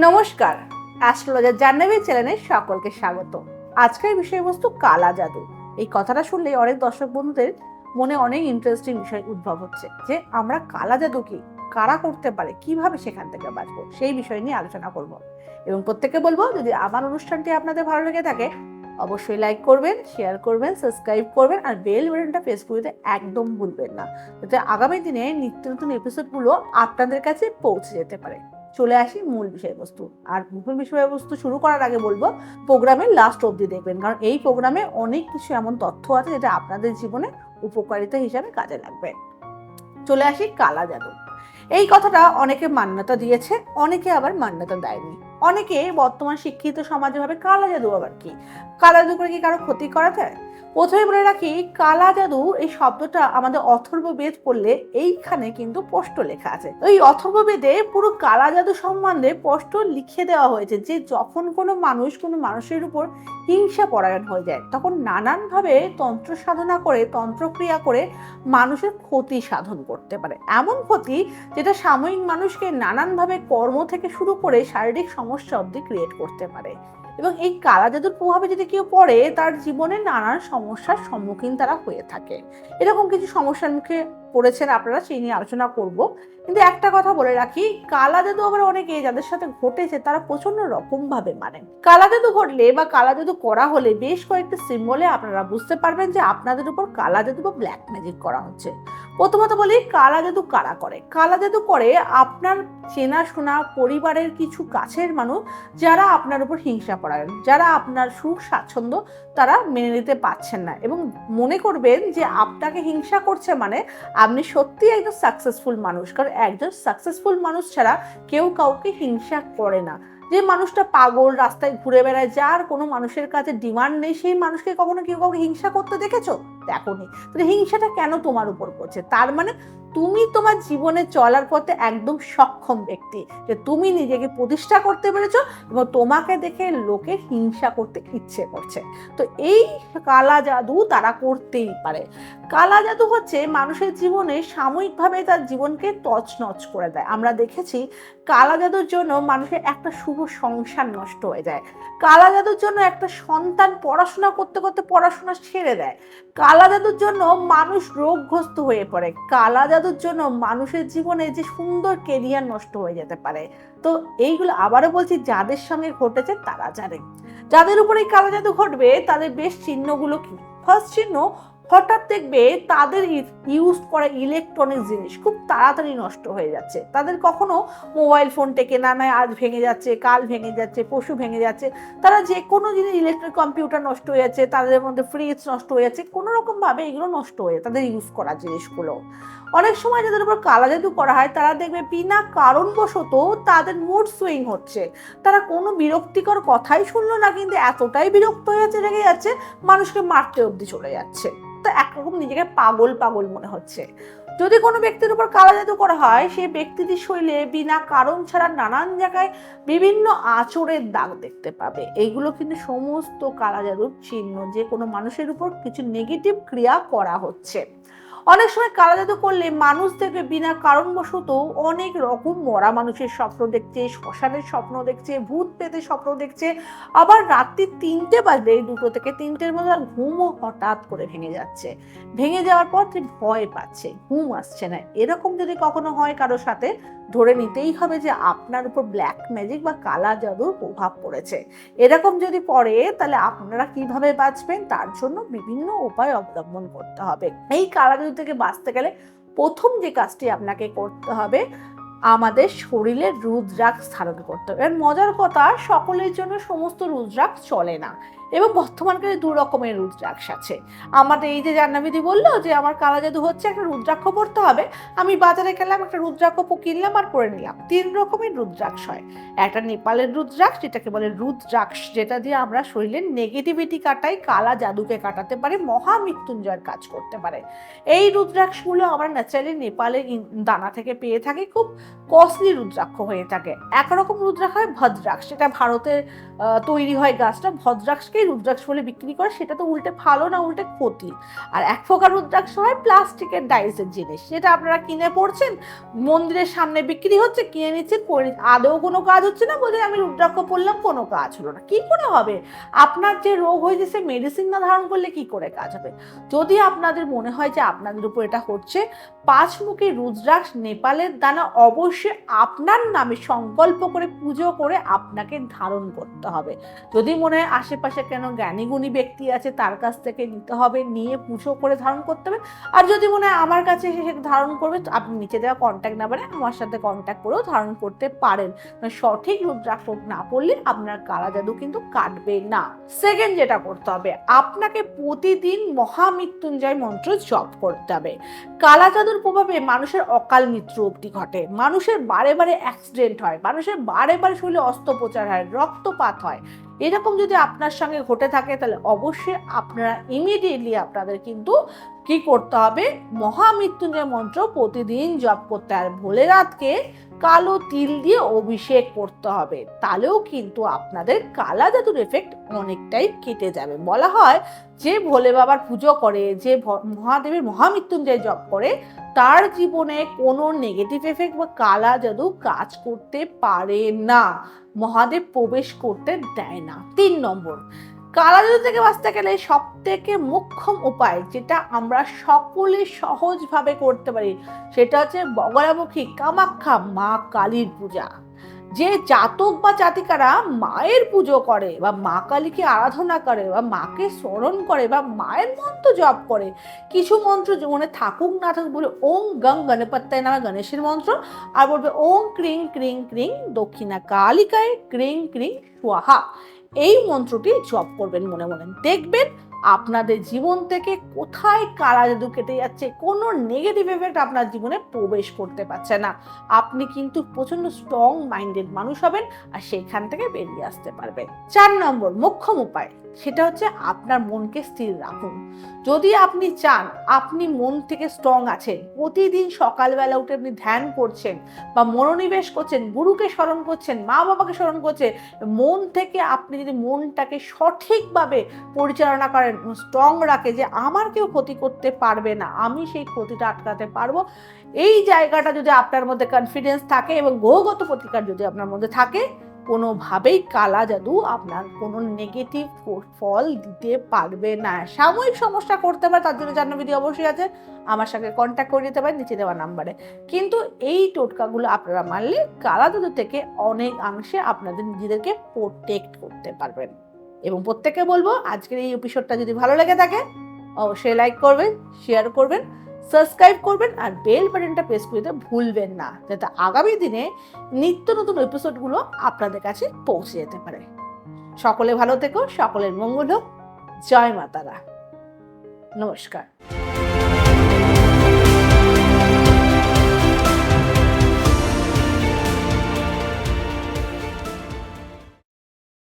নমস্কার, অ্যাস্ট্রোলজার জাহ্নবী চ্যানেলে সকলকে স্বাগত। আজকের বিষয়বস্তু কালা জাদু। এই কথাটা শুনলেই অনেক দর্শক বন্ধুদের মনে অনেক ইন্টারেস্টিং বিষয় উদ্ভব হচ্ছে যে আমরা কালা জাদু কি, কারা করতে পারে, কিভাবে সেখান থেকে বাঁচবো, সেই বিষয় নিয়ে আলোচনা করব। এবং প্রত্যেককে বলবো, যদি আমার অনুষ্ঠানটি আপনাদের ভালো লেগে থাকে অবশ্যই লাইক করবেন, শেয়ার করবেন, সাবস্ক্রাইব করবেন আর বেল বাটনটা প্রেস করে দিতে একদম ভুলবেন না, যাতে আগামী দিনে নিত্য নতুন এপিসোডগুলো আপনাদের কাছে পৌঁছে যেতে পারে। চলে আসি মূল বিষয়বস্তু। আর মূল বিষয়বস্তু শুরু করার আগে বলবো, প্রোগ্রামের লাস্ট অবধি দেখবেন, কারণ এই প্রোগ্রামে অনেক কিছু এমন তথ্য আছে যেটা আপনাদের জীবনে উপকারিতা হিসাবে কাজে লাগবে। চলে আসি কালা জাদু। এই কথাটা অনেকে মান্যতা দিয়েছে, অনেকে আবার মান্যতা দেয়নি। অনেকে বর্তমান শিক্ষিত সমাজে ভাবে কালা জাদু আবার কি, কালা জাদু করে কি কারো ক্ষতি করা যায়? প্রথমে বলে রাখি, কালা জাদু এই শব্দটা আমাদের অথর্ববেদ পড়লে এইখানে কিন্তু স্পষ্ট লেখা আছে। ওই অথর্ববেদে পুরো কালা জাদু সম্বন্ধে স্পষ্ট লিখে দেওয়া হয়েছে যে যখন কোনো মানুষের উপর হিংসা পরায়ণ হয়ে যায়, তখন নানানভাবে তন্ত্র সাধনা করে, তন্ত্রক্রিয়া করে মানুষের ক্ষতি সাধন করতে পারে। এমন ক্ষতি যেটা সাময়িক মানুষকে নানানভাবে কর্ম থেকে শুরু করে শারীরিক সমস্যা অবধি ক্রিয়েট করতে পারে। এবং এই কালা জাদুর প্রভাবে যদি কেউ পড়ে, তার জীবনে নানান সমস্যার সম্মুখীন তারা হয়ে থাকে। এরকম কিছু সমস্যার মুখে পড়েছেন আপনারা, সেই নিয়ে আলোচনা করব। কিন্তু একটা কথা বলে রাখি, কালা জাদু আবার অনেকে যাদের সাথে ঘটেছে তারা প্রচন্ড রকম ভাবে মানে। কালা জাদু ঘটলে বা কালা জাদু করা হলে বেশ কয়েকটি সিম্বলে আপনারা বুঝতে পারবেন যে আপনাদের উপর কালা জাদু বা ব্ল্যাক ম্যাজিক করা হচ্ছে। প্রথমত বলি, কালা জাদু কারা করে। কালা জাদু করে আপনার চেনাশোনা পরিবারের কিছু কাছের মানুষ, যারা আপনার উপর হিংসা পরায়ণ, যারা আপনার সুখ স্বাচ্ছন্দ্য তারা মেনে নিতে পারছেন না এবং মনে করবেন যে আপনাকে হিংসা করছে মানে আপনি সত্যি একজন সাকসেসফুল মানুষ। কারণ একজন সাকসেসফুল মানুষ ছাড়া কেউ কাউকে হিংসা করে না। যে মানুষটা পাগল, রাস্তায় ঘুরে বেড়ায়, যার কোনো মানুষের কাছে ডিমান্ড নেই, সেই মানুষকে কখনো কেউ কাউকে হিংসা করতে দেখেছো? দেখোনি। তাহলে হিংসাটা কেন তোমার উপর করছে? তার মানে তুমি তোমার জীবনে চলার পথে একদম সক্ষম ব্যক্তি, যে তুমি নিজেকে প্রতিষ্ঠা করতে পেরেছো এবং তোমাকে দেখে লোকের হিংসা করতে ইচ্ছে করছে। তো এই কালা জাদু তারা করতেই পারে। কালা জাদু হচ্ছে মানুষের জীবনে সাময়িকভাবে তার জীবনকে তছনছ করে দেয়। আমরা দেখেছি কালা জাদুর জন্য মানুষের একটা শুভ সংসার নষ্ট হয়ে যায়। কালা জাদুর জন্য একটা সন্তান পড়াশোনা করতে করতে পড়াশোনা ছেড়ে দেয়। কালা জাদুর জন্য মানুষ রোগগ্রস্ত হয়ে পড়ে। কালা জাদুর জন্য মানুষের জীবনে যে সুন্দর কেরিয়ার নষ্ট হয়ে যেতে পারে। তো এইগুলো আবারও বলছি, যাদের সঙ্গে ঘটেছে তারা জানে। যাদের উপরে এই কালা জাদু ঘটবে তাদের বেশ চিহ্নগুলো কি? ফার্স্ট চিহ্ন, হঠাৎ দেখবে তাদের ইউজ করা ইলেকট্রনিক জিনিস খুব তাড়াতাড়ি নষ্ট হয়ে যাচ্ছে। তাদের কখনো মোবাইল ফোন টেকে না, নয় আজ ভেঙে যাচ্ছে, কাল ভেঙে যাচ্ছে, পশু ভেঙে যাচ্ছে। তারা যে কোনো জিনিস, ইলেকট্রিক কম্পিউটার নষ্ট হয়ে যাচ্ছে, তাদের মধ্যে ফ্রিজ নষ্ট হয়ে যাচ্ছে, কোনো রকম ভাবে এগুলো নষ্ট হয়ে যায়, তাদের ইউজ করা জিনিসগুলো। অনেক সময় যাদের উপর কালা জাদু করা হয় তারা দেখবে বিনা কারণবশত তাদের মুড সুইং হচ্ছে। তারা কোনো বিরক্তিকর কথাই শুনলো না, কিন্তু এতটাই বিরক্ত হয়ে যাচ্ছে, রেগে যাচ্ছে, মানুষকে মারতে অবধি চলে যাচ্ছে। তো একরকম নিজেকে পাগল পাগল মনে হচ্ছে। যদি কোনো ব্যক্তির উপর কালা জাদু করা হয়, সেই ব্যক্তিটির শরীরে বিনা কারণ ছাড়া নানান জায়গায় বিভিন্ন আঁচড়ের দাগ দেখতে পাবে। এইগুলো কিন্তু সমস্ত কালা জাদুর চিহ্ন, যে কোনো মানুষের উপর কিছু নেগেটিভ ক্রিয়া করা হচ্ছে। অনেক সময় কালা জাদু করলে মানুষ দেখবে বিনা কারণবশত অনেক রকম মরা মানুষের স্বপ্ন দেখছে, শ্মশানের স্বপ্ন দেখছে, ভূত পেতের স্বপ্ন দেখছে। আবার রাত্রি 3টে বাজলে, 2টো থেকে 3টের মধ্যে ঘুমও হঠাৎ করে ভেঙে যাচ্ছে। ভেঙে যাওয়ার পর ভয় পাচ্ছে, ঘুম আসছে না। এরকম যদি কখনো হয় কারোর সাথে, ধরে নিতেই হবে যে আপনার উপর ব্ল্যাক ম্যাজিক বা কালা জাদুর প্রভাব পড়েছে। এরকম যদি পড়ে, তাহলে আপনারা কিভাবে বাঁচবেন তার জন্য বিভিন্ন উপায় অবলম্বন করতে হবে। এই কালা জাদু থেকে বাঁচতে গেলে প্রথম যে কাজটি আপনাকে করতে হবে, আমাদের শরীরে রুদ্রাক্ষ ধারণ করতে হবে। এর মজার কথা, সকলের জন্য সমস্ত রুদ্রাক্ষ চলে না এবং বর্তমানকালে 2 রকমের রুদ্রাক্ষ আছে। আমাদের এই যে জাহ্নবীদি বললো যে আমার কালা জাদু হচ্ছে, একটা রুদ্রাক্ষ পড়তে হবে, আমি বাজারে গেলাম, একটা রুদ্রাক্ষ কিনলাম আর পরে নিলাম। 3 রকমের রুদ্রাক্ষ হয়। একটা নেপালের রুদ্রাক্ষ, যেটাকে বলে রুদ্রাক্ষ, যেটা দিয়ে আমরা শরীরের নেগেটিভিটি কাটাই, কালা জাদুকে কাটাতে পারি, মহামৃত্যুঞ্জয়ের কাজ করতে পারে। এই রুদ্রাক্ষগুলো আমরা ন্যাচারালি নেপালের দানা থেকে পেয়ে থাকি, খুব কস্টলি রুদ্রাক্ষ হয়ে থাকে। একরকম রুদ্রাক্ষ হয় ভদ্রাক্ষ, সেটা ভারতে তৈরি হয় গাছটা, ভদ্রাক্ষকে টাকাতেই রুদ্রাক্ষ বলে বিক্রি করে, সেটা তো উল্টে ভালো না, উল্টে ক্ষতি। আর 1 প্রকার রুদ্রাক্ষ হয় প্লাস্টিকের ডাইসের জিনিস, সেটা আপনারা কিনে পড়ছেন, মন্দিরের সামনে বিক্রি হচ্ছে, কিনে নিচ্ছেন, পরে আদৌ কোনো কাজ হচ্ছে না, বলে আমি রুদ্রাক্ষ পড়লাম, কোনো কাজ হলো না। কি করে হবে? আপনার যে রোগ হয়েছে সে মেডিসিন না ধারণ করলে কি করে কাজ হবে? যদি আপনাদের মনে হয় যে আপনাদের উপর এটা হচ্ছে, 5 মুখী রুদ্রাক্ষ নেপালের দানা অবশ্যই আপনার নামে সংকল্প করে পুজো করে আপনাকে ধারণ করতে হবে। যদি মনে হয় আশেপাশে কেন জ্ঞানীগুণী ব্যক্তি আছে তার কাছ থেকে নিতে হবে, নিয়ে পুজো করে ধারণ করতে হবে। আর যদি মনে হয় আমার কাছে এসে সেটা ধারণ করবে, আপনি নিচে দেওয়া কন্ট্যাক্ট নাম্বারে আমার সাথে কন্ট্যাক্ট করেও ধারণ করতে পারেন। সঠিক রুদ্রাক্ষ না পড়লে আপনার কালা জাদু কিন্তু কাটবে না। সেকেন্ড যেটা করতে হবে, আপনাকে প্রতিদিন মহামৃত্যুঞ্জয় মন্ত্র জপ করতে হবে। কালা জাদুর প্রভাবে মানুষের অকাল মৃত্যু অবধি ঘটে, মানুষের বারে বারে অ্যাক্সিডেন্ট হয়, মানুষের বারে বারে শরীরে অস্ত্রোপচার হয়, রক্তপাত হয়। এরকম যদি আপনার সঙ্গে ঘটে থাকে তাহলে অবশ্যই আপনারা ইমিডিয়েটলি আপনাদের কিন্তু কি করতে হবে, মহামৃত্যুঞ্জয় মন্ত্র প্রতিদিন জপ করতে হবে। ভোলেনাথকে কালো তিল দিয়ে অভিষেক করতে হবে, তাহলেও কিন্তু আপনাদের কালা জাদুর এফেক্ট অনেকটাই কেটে যাবে। বলা হয় যে ভোলে বাবার পুজো করে, যে মহাদেবের মহামৃত্যুঞ্জয় জপ করে, তার জীবনে কোনো নেগেটিভ এফেক্ট বা কালা জাদু কাজ করতে পারে না, মহাদেব প্রবেশ করতে দেয় না। 3 নম্বর, কালা জাদু থেকে বাঁচতে গেলে সব থেকে মুখ্যম উপায় যেটা আমরা সকলে সহজভাবে করতে পারি, সেটা হচ্ছে বগলামুখী কামাখ্যা মা কালীর পূজা। যে জাতক বা জাতিকারা মায়ের পুজো করে বা মা কালীকে আরাধনা করে বা মাকে স্মরণ করে বা মায়ের মন্ত্র জপ করে, কিছু মন্ত্র মনে থাকুক না থাকুক, বলে ওং গং গণপত্যায় নামে গণেশের মন্ত্র, আর বলবে ওং ক্রিং ক্রিং ক্রিং দক্ষিণা কালিকায় ক্রিং ক্রিং স্বাহা, এই মন্ত্রটি জপ করবেন মনে মনে। দেখবেন আপনাদের জীবন থেকে কোথায় কালা জাদু কেটে যাচ্ছে, কোনো নেগেটিভ এফেক্ট আপনার জীবনে প্রবেশ করতে পারছে না। আপনি কিন্তু প্রচন্ড স্ট্রং মাইন্ডেড মানুষ হবেন আর সেইখান থেকে বেরিয়ে আসতে পারবেন। 4 নম্বর মোক্ষম উপায়, সেটা হচ্ছে আপনার মনকে স্থির রাখুন। যদি আপনি চান আপনি মন থেকে স্ট্রং আছেন, প্রতিদিন সকালবেলা উঠে আপনি ধ্যান করছেন বা মনোনিবেশ করছেন, গুরুকে স্মরণ করছেন, মা বাবাকে স্মরণ করছেন, মন থেকে আপনি যদি মনটাকে সঠিকভাবে পরিচালনা করেন, স্ট্রং রাখে যে আমার কেউ ক্ষতি করতে পারবে না, আমি সেই ক্ষতিটা আটকাতে পারবো, এই জায়গাটা যদি আপনার মধ্যে কনফিডেন্স থাকে এবং গ্রহগত প্রতিকার যদি আপনার মধ্যে থাকে, কোনোভাবেই কালা জাদু আপনার কোনো নেগেটিভ ফল দিতে পারবে না। সাময়িক সমস্যা করতে পারে, তার জন্য জানার ভিডিও অবশ্যই আছে, আমার সঙ্গে কন্ট্যাক্ট করে দিতে পারেন নিচে দেওয়া নাম্বারে। কিন্তু এই টোটকাগুলো আপনারা মানলে কালা জাদু থেকে অনেকাংশে আপনাদের নিজেদেরকে প্রোটেক্ট করতে পারবেন। এবং প্রত্যেককে বলবো, আজকের এই এপিসোডটা যদি ভালো লেগে থাকে অবশ্যই লাইক করবেন, শেয়ার করবেন, সাবস্ক্রাইব করবেন, আর বেল বাটনটা প্রেস করে দিতে ভুলবেন না, যাতে আগামী দিনে নিত্য নতুন এপিসোডগুলো আপনাদের কাছে পৌঁছে যেতে পারে। সকলে ভালো থেকো, সকলের মঙ্গল হোক। জয় মা তারা। নমস্কার।